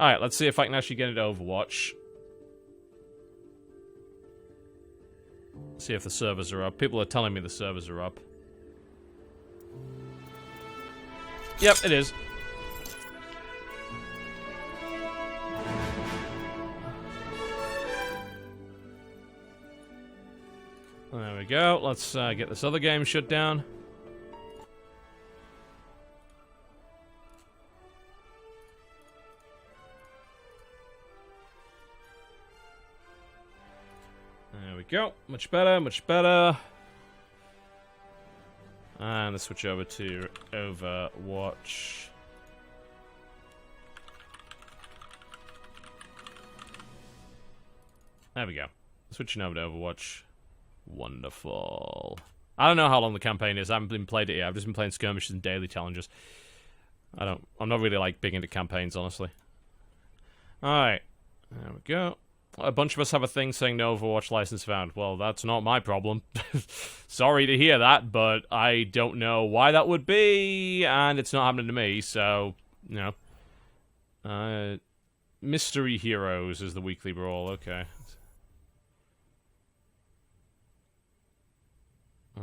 Alright, let's see if I can actually get into Overwatch. See if the servers are up. People are telling me the servers are up. Yep, it is. There we go. Let's get this other game shut down. There we go. Much better, much better. And let's switch over to Overwatch. There we go. Switching over to Overwatch. Wonderful. I don't know how long the campaign is. I haven't been played it yet. I've just been playing skirmishes and daily challenges. I'm not really like big into campaigns, honestly. Alright. There we go. A bunch of us have a thing saying no Overwatch license found. Well, that's not my problem. Sorry to hear that, but I don't know why that would be, and it's not happening to me, so, you know. Mystery Heroes is the weekly brawl, okay.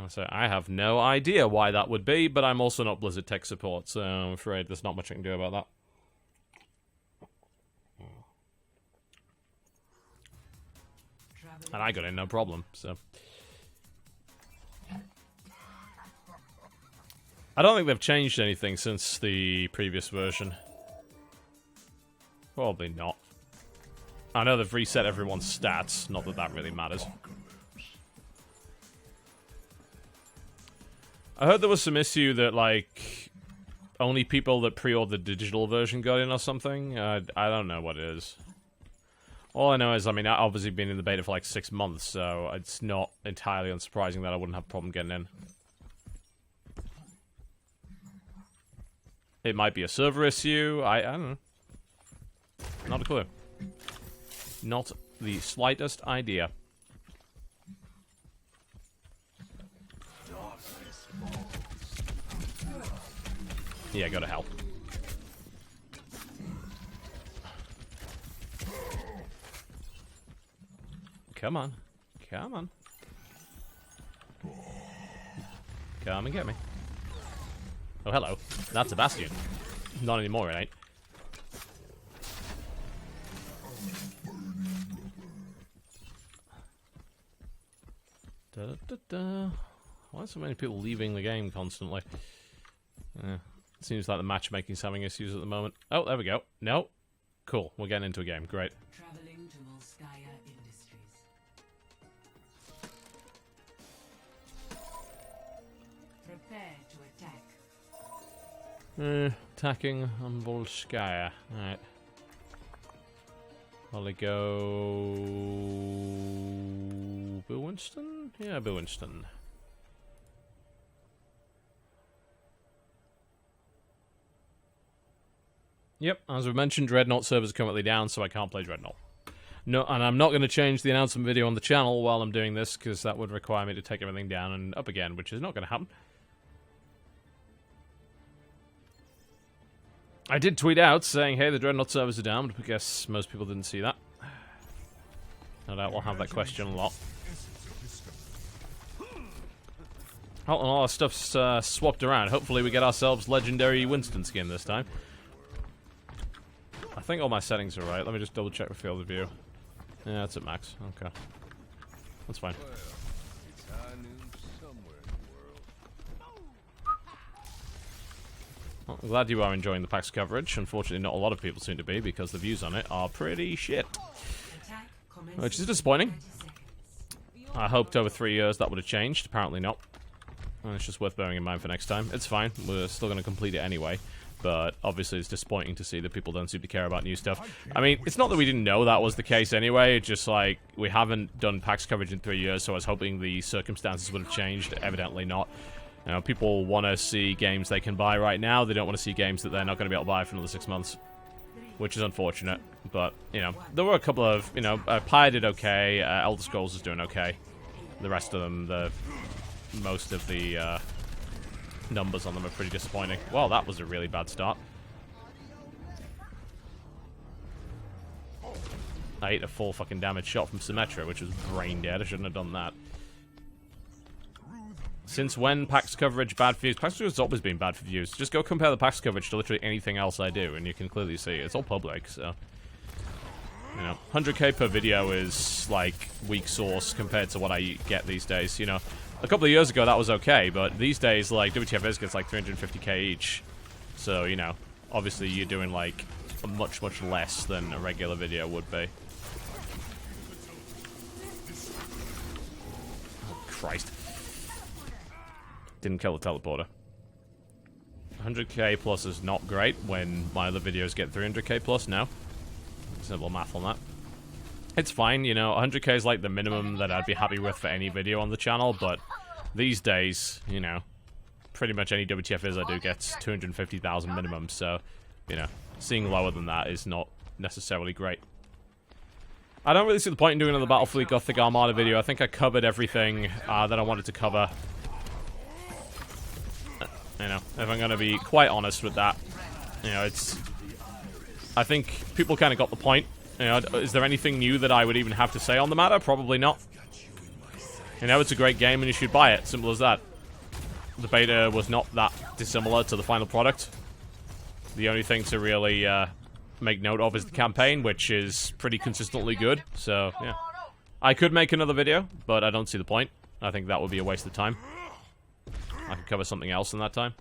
So I have no idea why that would be, but I'm also not Blizzard tech support, so I'm afraid there's not much I can do about that. And I got in no problem, so. I don't think they've changed anything since the previous version. Probably not. I know they've reset everyone's stats, not that that really matters. I heard there was some issue that, like, only people that pre-ordered the digital version got in or something. I don't know what it is. All I know is, I mean, I've obviously been in the beta for like 6 months, so it's not entirely unsurprising that I wouldn't have a problem getting in. It might be a server issue. I don't know. Not a clue. Not the slightest idea. Yeah, go to hell. Come on. Come on. Come and get me. Oh, hello. That's a bastion. Not anymore, it ain't. Da, da, da. Why are so many people leaving the game constantly? It seems like the matchmaking's having issues at the moment. Oh, there we go. No. Cool. We're getting into a game. Great. Attacking on Volskaya. Alright. I'll go... Bill Winston? Yeah, Bill Winston. Yep, as we mentioned, Dreadnought servers are currently down, so I can't play Dreadnought. No, and I'm not going to change the announcement video on the channel while I'm doing this, because that would require me to take everything down and up again, which is not going to happen. I did tweet out saying, hey, the Dreadnought servers are down, but I guess most people didn't see that. No doubt we'll have that question a lot. Oh, and all our stuff's swapped around. Hopefully we get ourselves legendary Winston skin this time. I think all my settings are right. Let me just double check the field of view. Yeah, that's at max. Okay. That's fine. Well, I'm glad you are enjoying the PAX coverage. Unfortunately, not a lot of people seem to be, because the views on it are pretty shit. Which is disappointing. I hoped over 3 years that would have changed. Apparently not. And it's just worth bearing in mind for next time. It's fine. We're still going to complete it anyway. But obviously it's disappointing to see that people don't seem to care about new stuff. I mean, it's not that we didn't know that was the case anyway. It's just like, we haven't done PAX coverage in 3 years, so I was hoping the circumstances would have changed. Evidently not. You know, people want to see games they can buy right now. They don't want to see games that they're not going to be able to buy for another 6 months. Which is unfortunate. But, you know, there were a couple of, you know, Pyre did okay. Elder Scrolls is doing okay. The rest of them, most of the numbers on them are pretty disappointing. Well, that was a really bad start. I ate a full fucking damage shot from Symmetra, which was brain dead. I shouldn't have done that. Since when PAX coverage bad for views? PAX coverage has always been bad for views. Just go compare the PAX coverage to literally anything else I do, and you can clearly see it's all public, so... You know, 100k per video is, like, weak sauce compared to what I get these days, you know. A couple of years ago, that was okay, but these days, like, WTFS gets, like, 350k each. So, you know, obviously you're doing, like, much, much less than a regular video would be. Oh, Christ. Didn't kill the teleporter. 100k plus is not great when my other videos get 300k plus now. Simple math on that. It's fine, you know, 100k is like the minimum that I'd be happy with for any video on the channel, but these days, you know, pretty much any WTF I do gets 250,000 minimum, so, you know, seeing lower than that is not necessarily great. I don't really see the point in doing another Battlefleet Gothic Armada video. I think I covered everything that I wanted to cover. You know, if I'm going to be quite honest with that, you know, it's... I think people kind of got the point. You know, is there anything new that I would even have to say on the matter? Probably not. You know, it's a great game and you should buy it. Simple as that. The beta was not that dissimilar to the final product. The only thing to really make note of is the campaign, which is pretty consistently good. So, yeah. I could make another video, but I don't see the point. I think that would be a waste of time. I could cover something else in that time.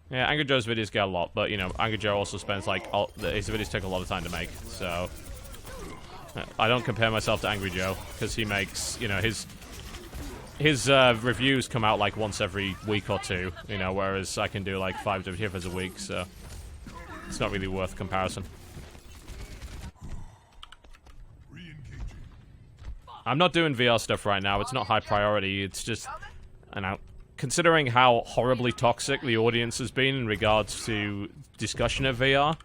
Yeah, Angry Joe's videos get a lot, but, you know, Angry Joe also spends, like, his videos take a lot of time to make, so... I don't compare myself to Angry Joe, because he makes, you know, his reviews come out, like, once every week or two, you know, whereas I can do, like, 5 WTFs a week, so... It's not really worth comparison. I'm not doing VR stuff right now, it's not high priority, it's just... I know... Considering how horribly toxic the audience has been in regards to discussion of VR,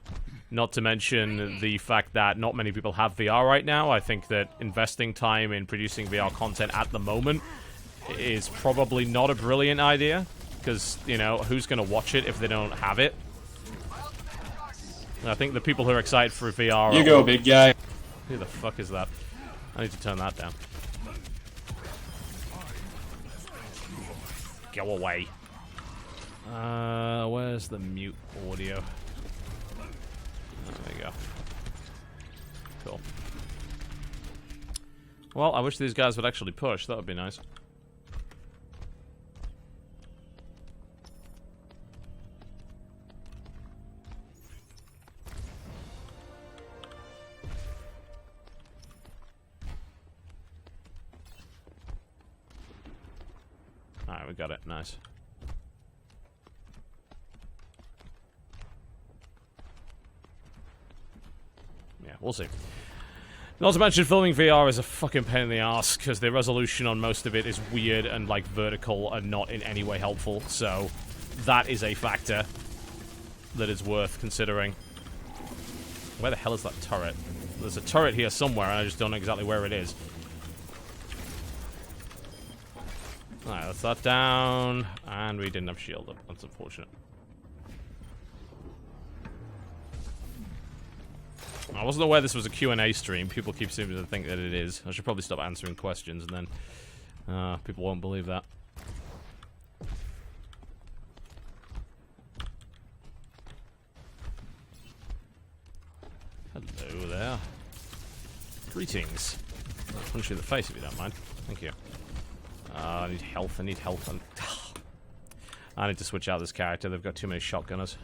not to mention the fact that not many people have VR right now, I think that investing time in producing VR content at the moment is probably not a brilliant idea, because, you know, who's going to watch it if they don't have it? And I think the people who are excited for VR... You go, big guy. Who the fuck is that? I need to turn that down. Go away. Where's the mute audio? There we go. Cool. Well, I wish these guys would actually push. That would be nice. Alright, we got it. Nice. Yeah, we'll see. Not to mention, filming VR is a fucking pain in the ass, because the resolution on most of it is weird and, like, vertical and not in any way helpful, so that is a factor that is worth considering. Where the hell is that turret? There's a turret here somewhere, and I just don't know exactly where it is. Alright, that's that down, and we didn't have shield up. That's unfortunate. I wasn't aware this was a Q&A stream. People keep seeming to think that it is. I should probably stop answering questions, and then people won't believe that. Hello there. Greetings. I'll punch you in the face if you don't mind. Thank you. I need health, I need health, and... I need to switch out this character, they've got too many shotgunners.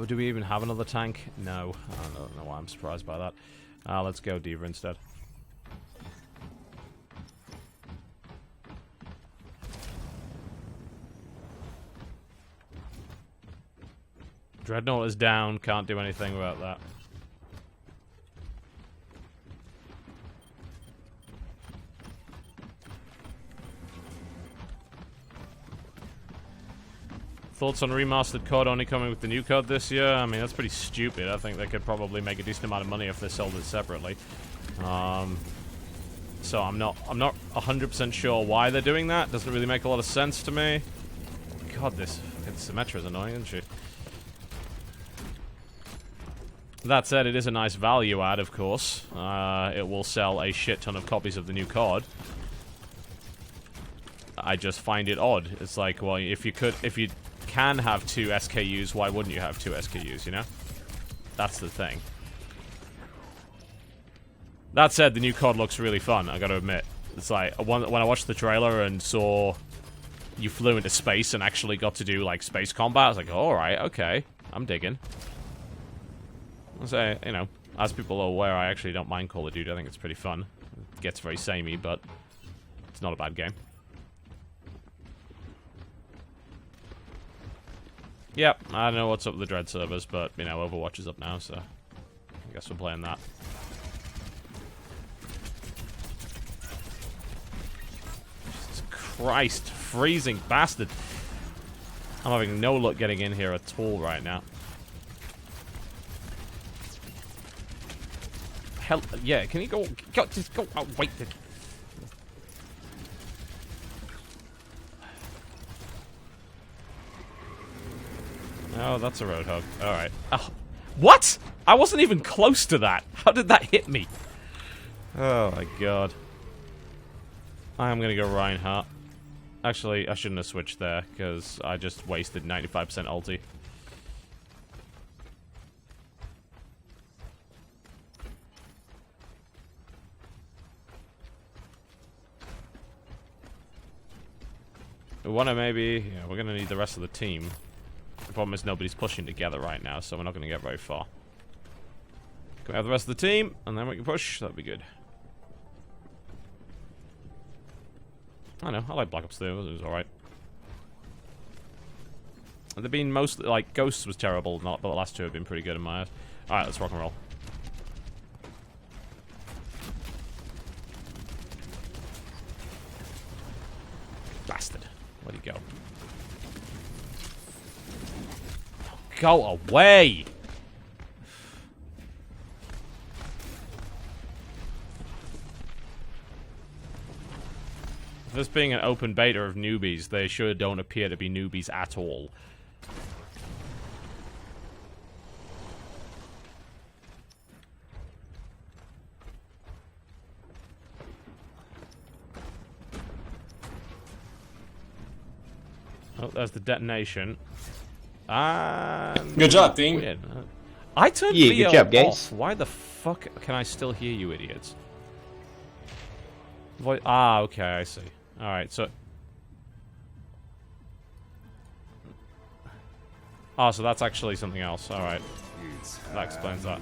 Do we even have another tank? No. I don't know why I'm surprised by that. Let's go D.Va instead. Dreadnought is down, can't do anything about that. Thoughts on remastered COD only coming with the new COD this year? I mean, that's pretty stupid. I think they could probably make a decent amount of money if they sold it separately. So I'm not 100% sure why they're doing that. Doesn't really make a lot of sense to me. God, this fucking Symmetra is annoying, isn't she? That said, it is a nice value add, of course. It will sell a shit ton of copies of the new card. I just find it odd. It's like, well, if you can have 2 SKUs, why wouldn't you have 2 SKUs, you know? That's the thing. That said, the new card looks really fun, I gotta admit. It's like, when I watched the trailer and saw you flew into space and actually got to do, like, space combat, I was like, alright, okay, I'm digging. I'll say, you know, as people are aware, I actually don't mind Call of Duty. I think it's pretty fun. It gets very samey, but it's not a bad game. Yep, I don't know what's up with the Dread servers, but, you know, Overwatch is up now, so I guess we're playing that. Jesus Christ, freezing bastard. I'm having no luck getting in here at all right now. Hell, yeah, can you go just go, oh, wait. Oh, that's a road hug. Alright. Oh, what? I wasn't even close to that. How did that hit me? Oh my god. I am gonna go Reinhardt. Actually, I shouldn't have switched there, because I just wasted 95% ulti. We want to maybe... Yeah, we're going to need the rest of the team. The problem is nobody's pushing together right now, so we're not going to get very far. Can we have the rest of the team, and then we can push? That'd be good. I know, I like Black Ops 2, it was alright. They've been mostly... Like, Ghosts was terrible, but the last 2 have been pretty good in my eyes. Alright, let's rock and roll. Bastard. Where'd he go? Go away! This being an open beta of newbies, they sure don't appear to be newbies at all. Oh, there's the detonation. And good job, team. Weird. I turned good job, guys. off. Why the fuck can I still hear you, idiots? Ah, okay, I see. Alright, so... Oh, so that's actually something else. Alright. That explains that.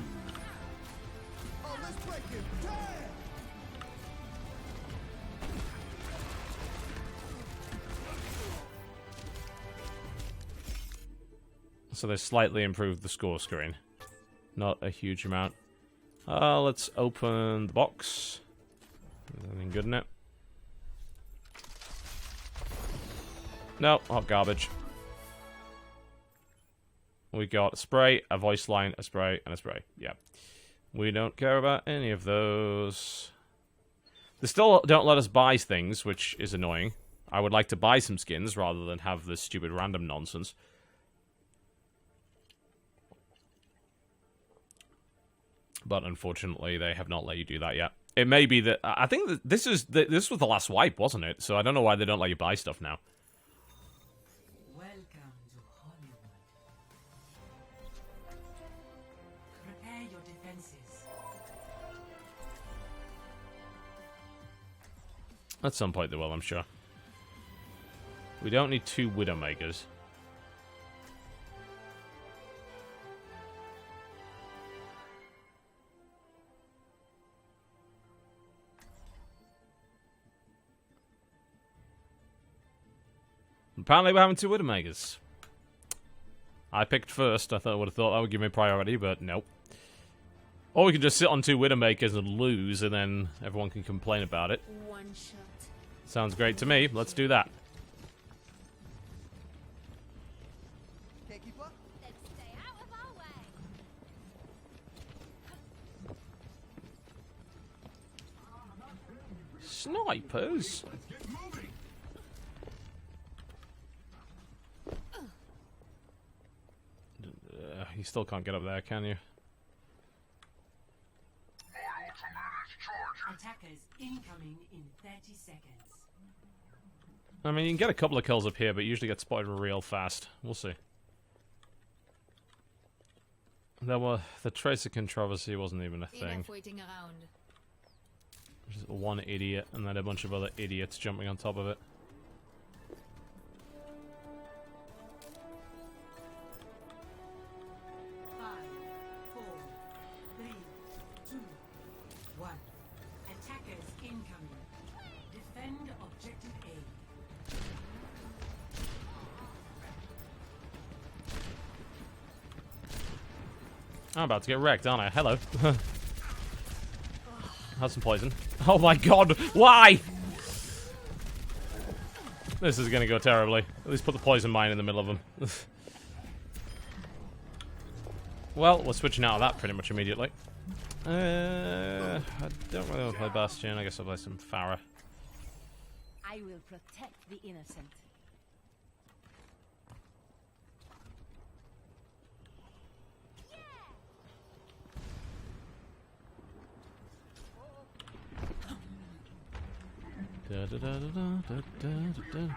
So they slightly improved the score screen. Not a huge amount. Let's open the box. Anything good in it? No, hot garbage. We got a spray, a voice line, a spray, and a spray. Yeah. We don't care about any of those. They still don't let us buy things, which is annoying. I would like to buy some skins rather than have this stupid random nonsense. But unfortunately, they have not let you do that yet. It may be that... I think that this was the last wipe, wasn't it? So I don't know why they don't let you buy stuff now. Welcome to Hollywood. Prepare your defenses. At some point they will, I'm sure. We don't need 2 Widowmakers. Apparently we're having 2 Widowmakers. I picked first. I would have thought that would give me priority, but nope. Or we can just sit on 2 Widowmakers and lose, and then everyone can complain about it. One shot. Sounds great to me. Let's do that. Let's stay out of our way. Snipers? You still can't get up there, can you? Attackers incoming in 30 seconds. I mean, you can get a couple of kills up here, but you usually get spotted real fast. We'll see. The Tracer controversy wasn't even a thing. Enough waiting around. Just one idiot, and then a bunch of other idiots jumping on top of it. I'm about to get wrecked, aren't I? Hello. Have some poison. Oh my god, why? This is gonna go terribly. At least put the poison mine in the middle of them. Well, we're switching out of that pretty much immediately. I don't really want to play Bastion. I guess I'll play some Pharah. I will protect the innocent.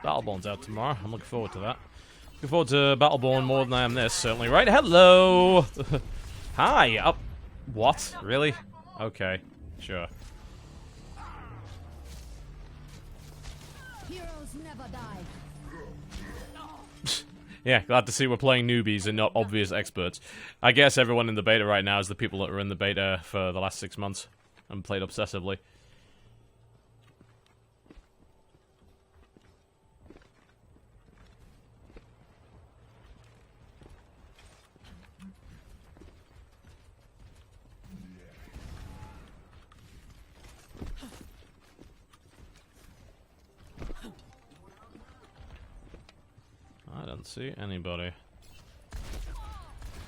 Battleborn's out tomorrow. I'm looking forward to that. Looking forward to Battleborn more than I am this, certainly. Right? Hello! Hi! Up. What? Really? Okay. Sure. Heroes never die. Yeah, glad to see we're playing newbies and not obvious experts. I guess everyone in the beta right now is the people that were in the beta for the last 6 months and played obsessively. I don't see anybody.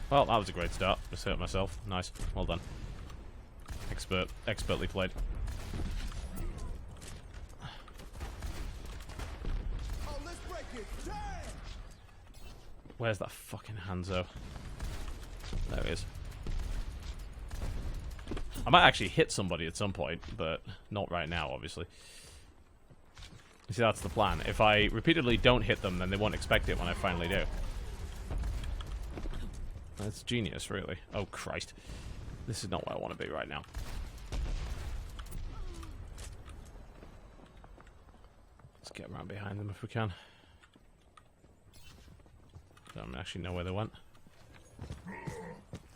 Well, that was a great start. Just hurt myself. Nice. Well done. Expertly played. Where's that fucking Hanzo? There he is. I might actually hit somebody at some point, but not right now, obviously. You see, that's the plan. If I repeatedly don't hit them, then they won't expect it when I finally do. That's genius, really. Oh, Christ. This is not where I want to be right now. Let's get around behind them if we can. Don't actually know where they went.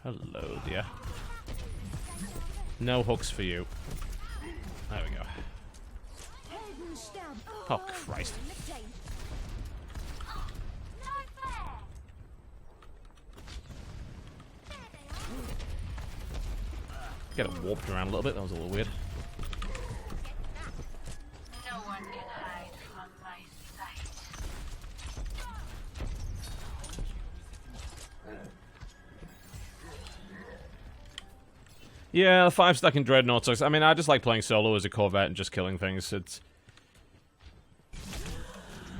Hello, dear. No hooks for you. There we go. Oh, Christ. Get it warped around a little bit, that was a little weird. No one can hide from my sight. Yeah, the 5-stacking Dreadnought sucks. I mean, I just like playing solo as a Corvette and just killing things. It's...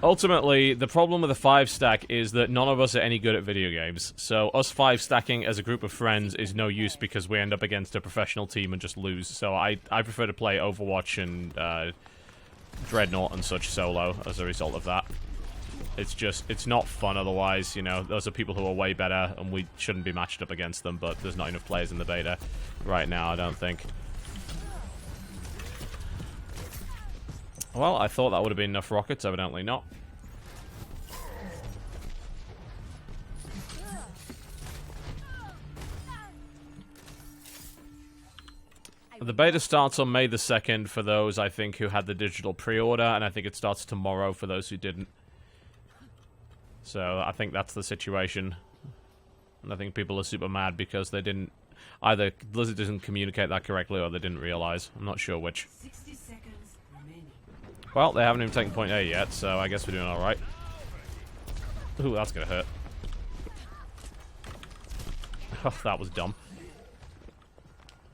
Ultimately, the problem with a 5-stack is that none of us are any good at video games. So us 5-stacking as a group of friends is no use because we end up against a professional team and just lose. So I prefer to play Overwatch and Dreadnought and such solo as a result of that. It's just, it's not fun otherwise, you know. Those are people who are way better and we shouldn't be matched up against them, but there's not enough players in the beta right now, I don't think. Well, I thought that would have been enough rockets, evidently not. The beta starts on May the 2nd for those, I think, who had the digital pre-order, and I think it starts tomorrow for those who didn't. So, I think that's the situation. And I think people are super mad because they didn't... Either Blizzard didn't communicate that correctly or they didn't realize. I'm not sure which. 60 seconds remaining. Well, they haven't even taken point A yet, so I guess we're doing alright. Ooh, that's gonna hurt. Oh, that was dumb.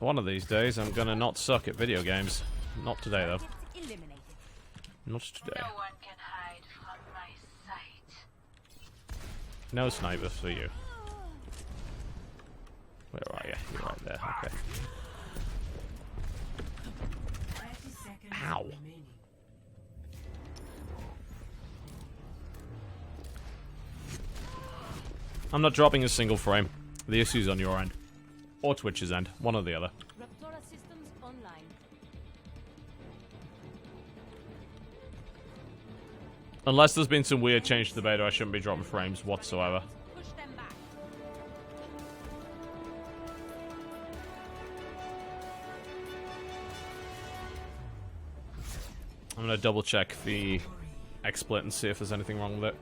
One of these days, I'm gonna not suck at video games. Not today, though. Not today. No one can hide from my sight. No snipers for you. Where are you? You're right there. Okay. Ow. remaining. I'm not dropping a single frame. The issue's on your end. Or Twitch's end. One or the other. Raptora systems online. Unless there's been some weird change to the beta, I shouldn't be dropping frames whatsoever. Push them back. I'm gonna double check the XSplit and see if there's anything wrong with it.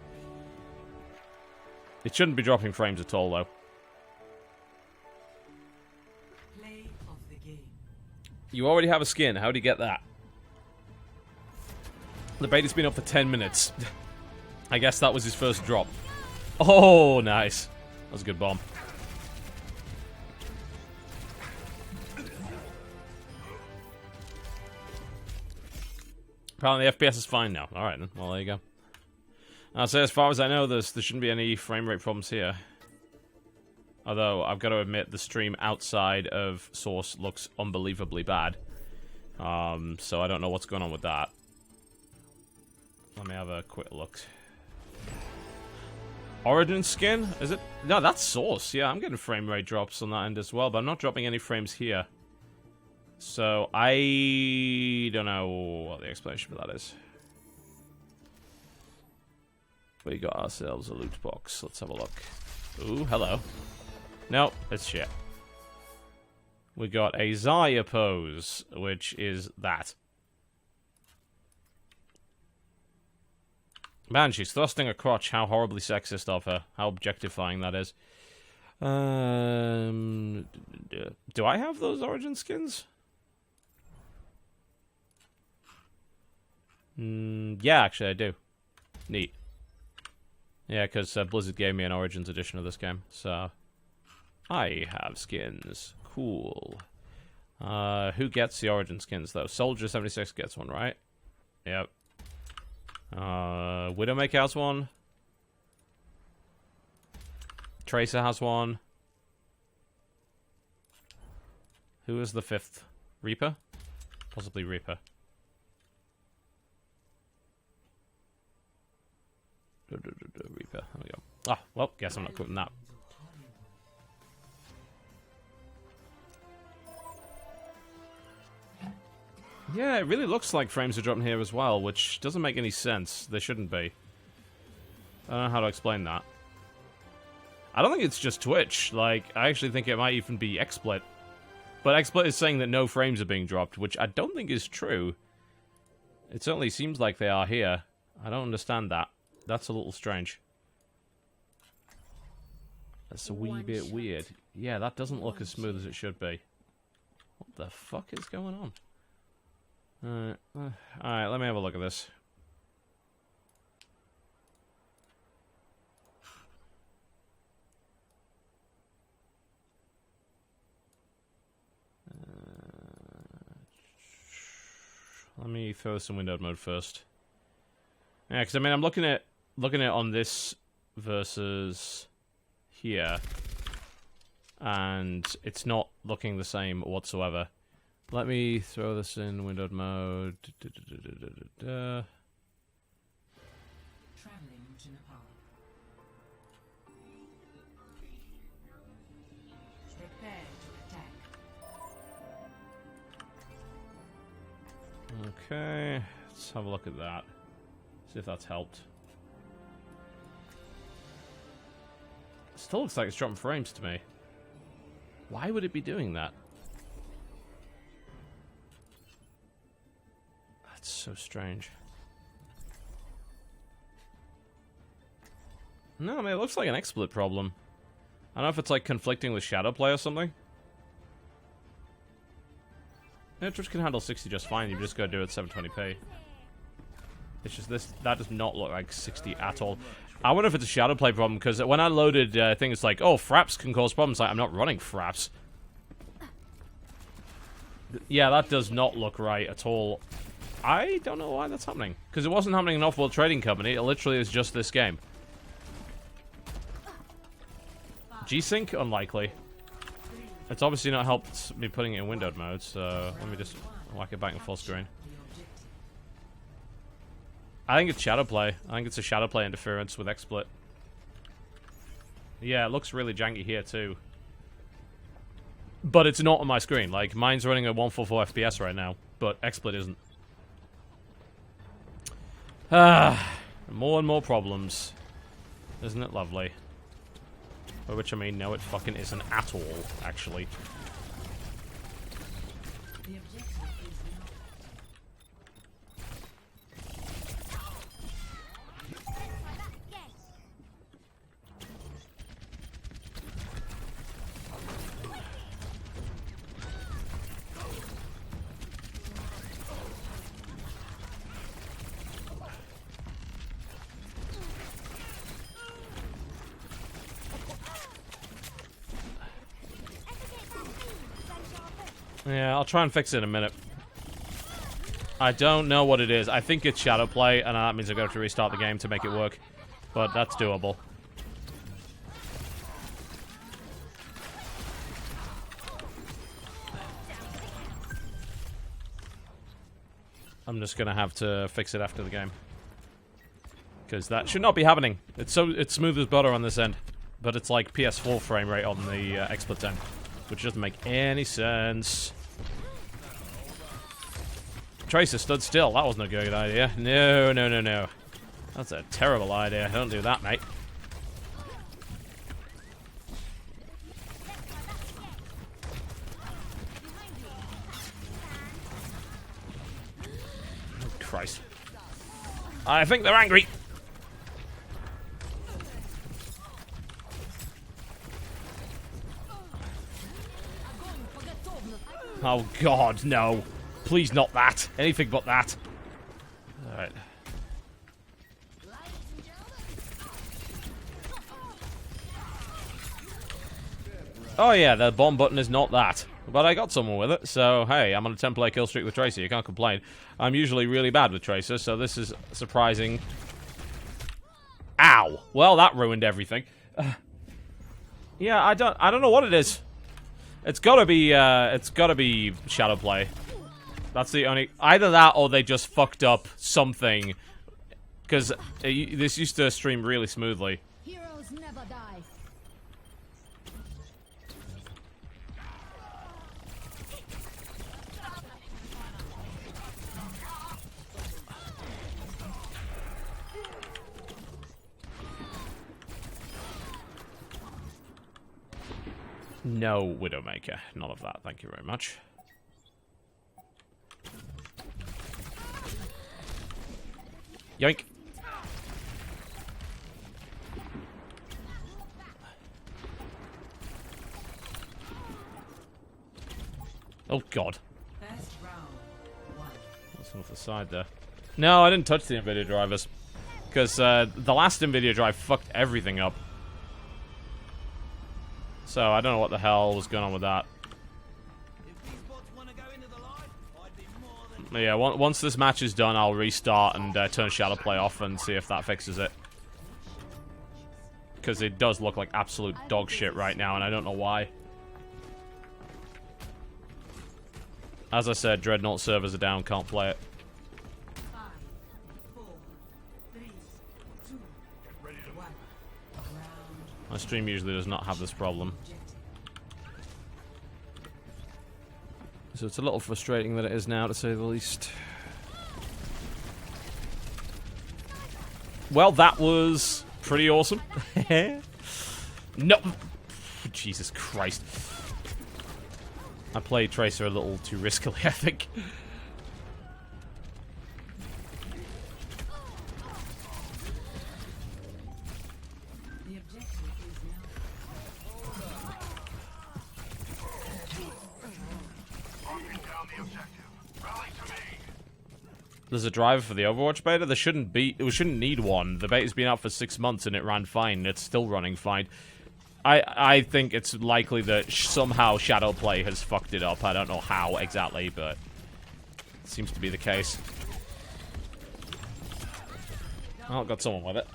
It shouldn't be dropping frames at all, though. Play of the game. You already have a skin. How do you get that? The beta's been up for 10 minutes. I guess that was his first drop. Oh, nice. That was a good bomb. Apparently the FPS is fine now. Alright then. Well, there you go. I'll say as far as I know, there shouldn't be any frame rate problems here. Although, I've got to admit, the stream outside of Source looks unbelievably bad. So I don't know what's going on with that. Let me have a quick look. Origin skin? Is it? No, that's Source. Yeah, I'm getting frame rate drops on that end as well, but I'm not dropping any frames here. So, I don't know what the explanation for that is. We got ourselves a loot box. Let's have a look. Ooh, hello. No, it's shit. We got a Zaya pose, which is that. Man, she's thrusting a crotch. How horribly sexist of her. How objectifying that is. Do I have those Origin skins? Yeah, actually I do. Neat. Yeah, because Blizzard gave me an Origins edition of this game, so... I have skins. Cool. Who gets the Origin skins, though? Soldier76 gets one, right? Yep. Widowmaker has one. Tracer has one. Who is the fifth? Reaper? Possibly Reaper. Reaper. There we go. Ah, well, guess I'm not quitting that. Yeah, it really looks like frames are dropping here as well, which doesn't make any sense. They shouldn't be. I don't know how to explain that. I don't think it's just Twitch. Like, I actually think it might even be XSplit. But XSplit is saying that no frames are being dropped, which I don't think is true. It certainly seems like they are here. I don't understand that. That's a little strange. That's a wee bit weird. Yeah, that doesn't look as smooth as it should be. What the fuck is going on? Alright, let me have a look at this. Let me throw this in windowed mode first. Yeah, because I mean, I'm looking at it on this versus here, and it's not looking the same whatsoever. Let me throw this in windowed mode. Traveling to Nepal. Prepare to attack. Okay, let's have a look at that. See if that's helped. Still looks like it's dropping frames to me. Why would it be doing that? That's so strange. No, I mean, it looks like an XSplit problem. I don't know if it's like conflicting with Shadowplay or something. Yeah, Twitch can handle 60 just fine. You just gotta do it at 720p. It's just this. That does not look like 60 at all. I wonder if it's a Shadowplay problem, because when I loaded things like, oh, fraps can cause problems, like, I'm not running fraps. Yeah, that does not look right at all. I don't know why that's happening. Because it wasn't happening in Off-World Trading Company. It literally is just this game. G-Sync? Unlikely. It's obviously not helped me putting it in windowed mode, so let me just whack it back in full screen. I think it's Shadowplay. I think it's a Shadowplay interference with XSplit. Yeah, it looks really janky here too. But it's not on my screen. Like, mine's running at 144 FPS right now, but XSplit isn't. More and more problems. Isn't it lovely? By which I mean, no, it fucking isn't at all, actually. The objective is not. Yeah, I'll try and fix it in a minute. I don't know what it is. I think it's Shadowplay, and that means I'm going to have to restart the game to make it work. But that's doable. I'm just going to have to fix it after the game. Because that should not be happening. It's smooth as butter on this end. But it's like PS4 frame rate on the XSplit end. Which doesn't make any sense. Tracer stood still. That wasn't a good idea. No, no, no, no. That's a terrible idea. Don't do that, mate. Oh, Christ. I think they're angry. Oh, God, no. Please not that. Anything but that. Alright. Oh yeah, the bomb button is not that. But I got someone with it, so hey, I'm on a 10-play kill streak with Tracer. You can't complain. I'm usually really bad with Tracer, so this is surprising. Ow! Well, that ruined everything. Yeah, I don't know what it is. It's gotta be Shadowplay. That's the only... Either that or they just fucked up something. Because this used to stream really smoothly. Heroes never die. No Widowmaker. None of that. Thank you very much. Yoink. Oh, God. First round, 1. That's off the side there. No, I didn't touch the NVIDIA drivers. Because the last NVIDIA drive fucked everything up. So, I don't know what the hell was going on with that. Yeah, once this match is done, I'll restart and turn Shadowplay off and see if that fixes it. Because it does look like absolute dog shit right now, and I don't know why. As I said, Dreadnought servers are down, can't play it. 5, 4, 3, 2, 1. Round. My stream usually does not have this problem. So it's a little frustrating that it is now, to say the least. Well, that was pretty awesome. No! Jesus Christ. I played Tracer a little too riskily, I think. The objective is now. There's a driver for the Overwatch beta. There shouldn't be. We shouldn't need one. The beta's been out for 6 months and it ran fine. It's still running fine. I think it's likely that somehow Shadowplay has fucked it up. I don't know how exactly, but it seems to be the case. Oh, got someone with it.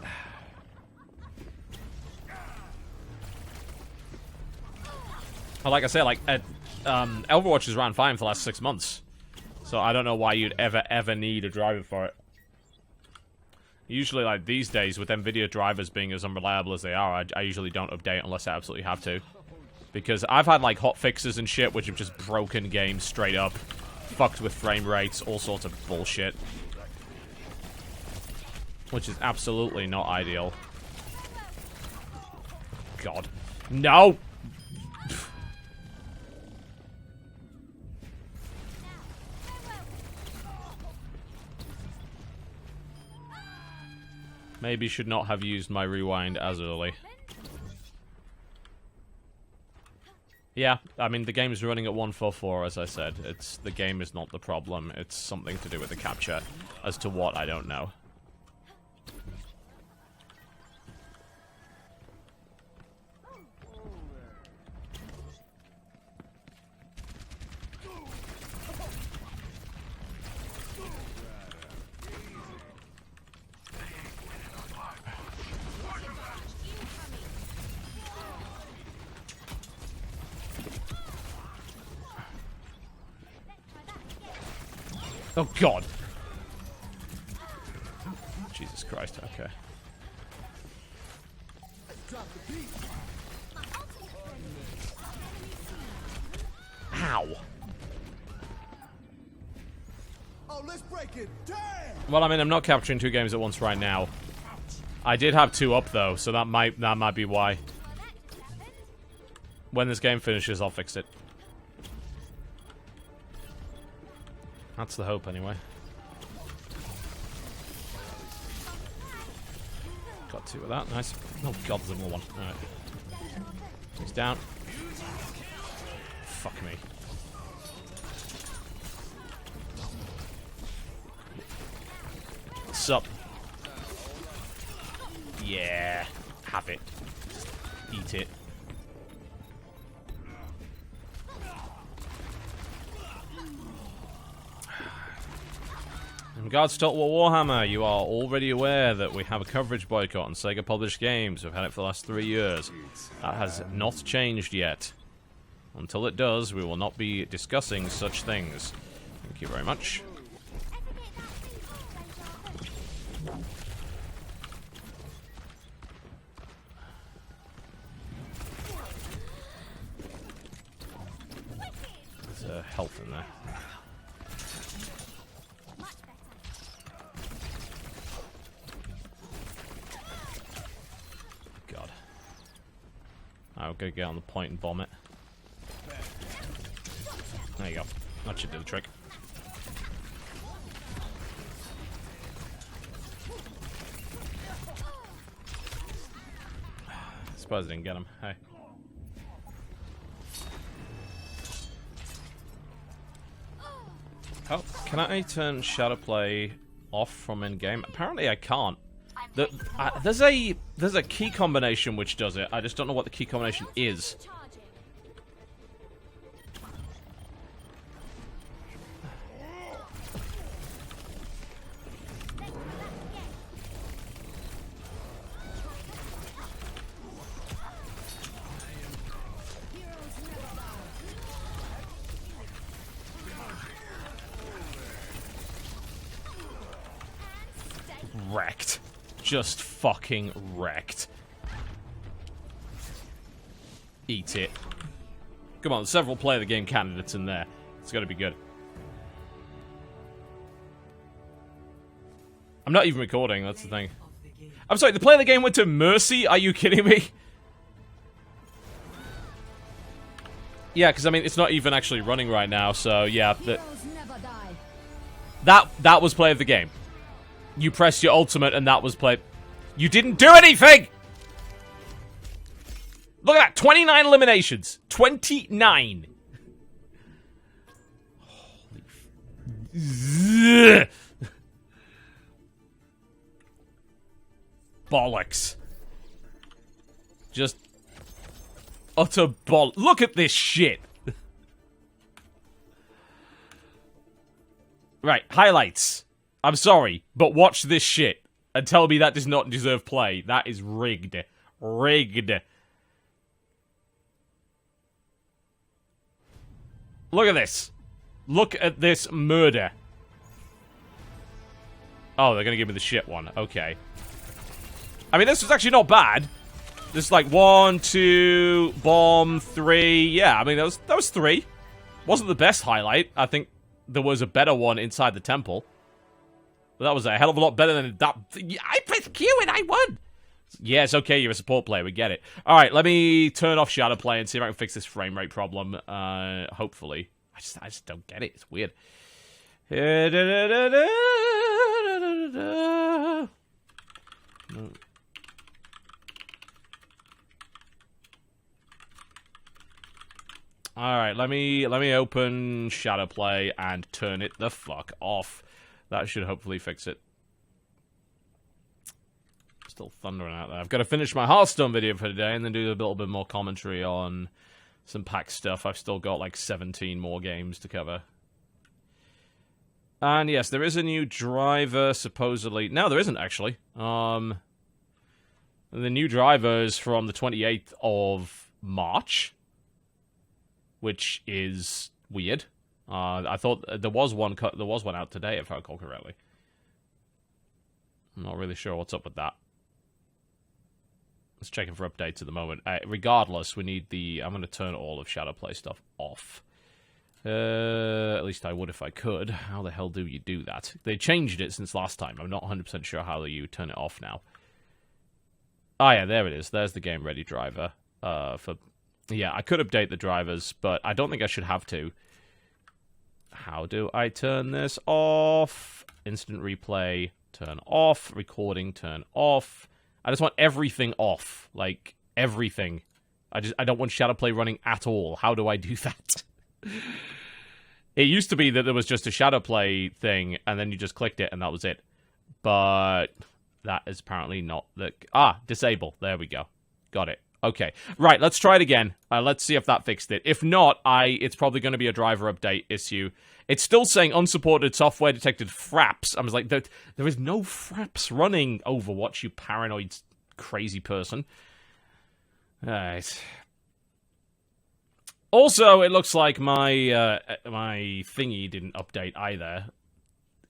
Like I say, Overwatch has ran fine for the last 6 months. So I don't know why you'd ever need a driver for it. Usually, like, these days, with NVIDIA drivers being as unreliable as they are, I usually don't update unless I absolutely have to. Because I've had, like, hot fixes and shit, which have just broken games straight up. Fucked with frame rates, all sorts of bullshit. Which is absolutely not ideal. God. No! Maybe should not have used my rewind as early. Yeah, I mean, the game is running at 144, as I said. The game is not the problem. It's something to do with the capture. As to what, I don't know. Oh, God. Jesus Christ, okay. Ow. Oh, let's break it. Damn! Well, I mean, I'm not capturing 2 games at once right now. I did have 2 up, though, so that might be why. When this game finishes, I'll fix it. That's the hope, anyway. Got 2 of that, nice. Oh god, there's another one. Alright. He's down. Fuck me. What's up? Yeah. Have it. Eat it. In regards to Total War Warhammer, you are already aware that we have a coverage boycott on Sega published games. We've had it for the last 3 years. That has not changed yet. Until it does, we will not be discussing such things. Thank you very much. There's health in there. I'm gonna get on the point and bomb it. There you go. That should do the trick. Suppose I didn't get him. Hey. Oh, can I turn shadow play off from in-game? Apparently I can't. There's a key combination which does it. I just don't know what the key combination is. Wrecked. Just fucking wrecked. Eat it. Come on, several play the game candidates in there. It's gotta be good. I'm not even recording, that's the thing. I'm sorry, the play of the game went to Mercy? Are you kidding me? Yeah, because I mean, it's not even actually running right now, so yeah. That was play of the game. You pressed your ultimate and that was play. You didn't do anything! Look at that, 29 eliminations. 29. Holy bollocks. Just utter boll. Look at this shit. Right, highlights. I'm sorry, but watch this shit and tell me that does not deserve play. That is rigged. Rigged. Look at this. Look at this murder. Oh, they're gonna give me the shit one. Okay. I mean, this was actually not bad. This is like 1, 2, bomb, 3. Yeah, I mean, that was 3. Wasn't the best highlight. I think there was a better one inside the temple. But that was a hell of a lot better than that. I pressed Q and I won! Yeah, it's okay, you're a support player, we get it. Alright, let me turn off Shadow Play and see if I can fix this frame rate problem. Hopefully. I just don't get it, it's weird. Alright, let me open Shadow Play and turn it the fuck off. That should hopefully fix it. Still thundering out there. I've got to finish my Hearthstone video for today and then do a little bit more commentary on some pack stuff. I've still got like 17 more games to cover. And yes, there is a new driver, supposedly. No, there isn't, actually. The new driver is from the 28th of March. Which is weird. I thought there was one out today, if I recall correctly. I'm not really sure what's up with that. Let's check for updates at the moment. Regardless, we need the... I'm going to turn all of Shadow Play stuff off. At least I would if I could. How the hell do you do that? They changed it since last time. I'm not 100% sure how you turn it off now. Ah, yeah, there it is. There's the game ready driver. Yeah, I could update the drivers, but I don't think I should have to. How do I turn this off? Instant replay, turn off. Recording, turn off. I just want everything off. Like, everything. I don't want Shadowplay running at all. How do I do that? It used to be that there was just a Shadowplay thing, and then you just clicked it, and that was it. But that is apparently not the... Ah, disable. There we go. Got it. Okay, right, let's try it again. Let's see if that fixed it. If not, it's probably going to be a driver update issue. It's still saying unsupported software detected fraps. I was like, there is no fraps running Overwatch, you paranoid, crazy person. Alright. Also, it looks like my thingy didn't update either.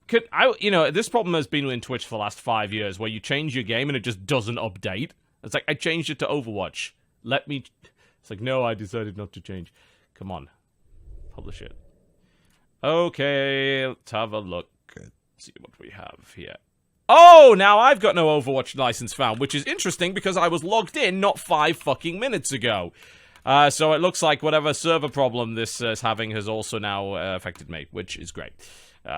This problem has been in Twitch for the last 5 years, where you change your game and it just doesn't update. It's like, I changed it to Overwatch. Let me... It's like, no, I decided not to change. Come on. Publish it. Okay, let's have a look. Let's see what we have here. Oh, now I've got no Overwatch license found, which is interesting because I was logged in not 5 fucking minutes ago. So it looks like whatever server problem this is having has also now affected me, which is great.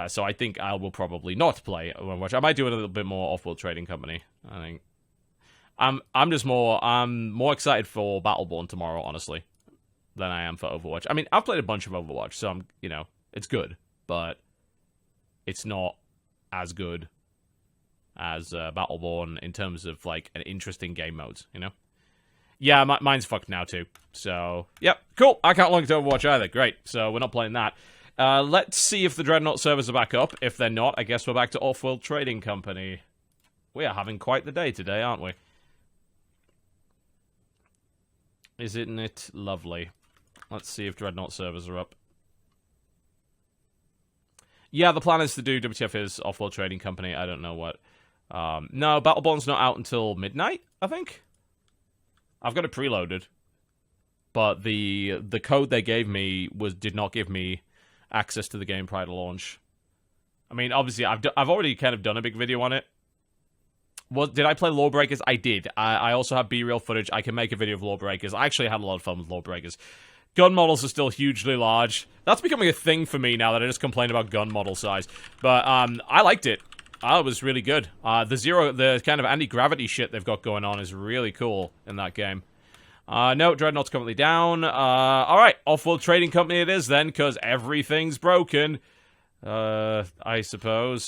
So I think I will probably not play Overwatch. I might do a little bit more Off-World Trading Company, I think. I'm more excited for Battleborn tomorrow, honestly, than I am for Overwatch. I mean, I've played a bunch of Overwatch, so it's good, but it's not as good as Battleborn in terms of, like, an interesting game modes, you know? Yeah, mine's fucked now, too. So, yep, cool. I can't log into Overwatch either. Great. So, we're not playing that. Let's see if the Dreadnought servers are back up. If they're not, I guess we're back to Off-World Trading Company. We are having quite the day today, aren't we? Isn't it lovely? Let's see if Dreadnought servers are up. Yeah, the plan is to do WTF is Off-World Trading Company. I don't know what. No, Battleborn's not out until midnight, I think. I've got it preloaded. But the code they gave me did not give me access to the game prior to launch. I mean, obviously, I've already kind of done a big video on it. Did I play Lawbreakers? I did. I also have B-reel footage. I can make a video of Lawbreakers. I actually had a lot of fun with Lawbreakers. Gun models are still hugely large. That's becoming a thing for me now that I just complain about gun model size. But I liked it. It was really good. The kind of anti-gravity shit they've got going on is really cool in that game. No, Dreadnought's currently down. Alright, Off-World Trading Company it is then, because everything's broken. I suppose.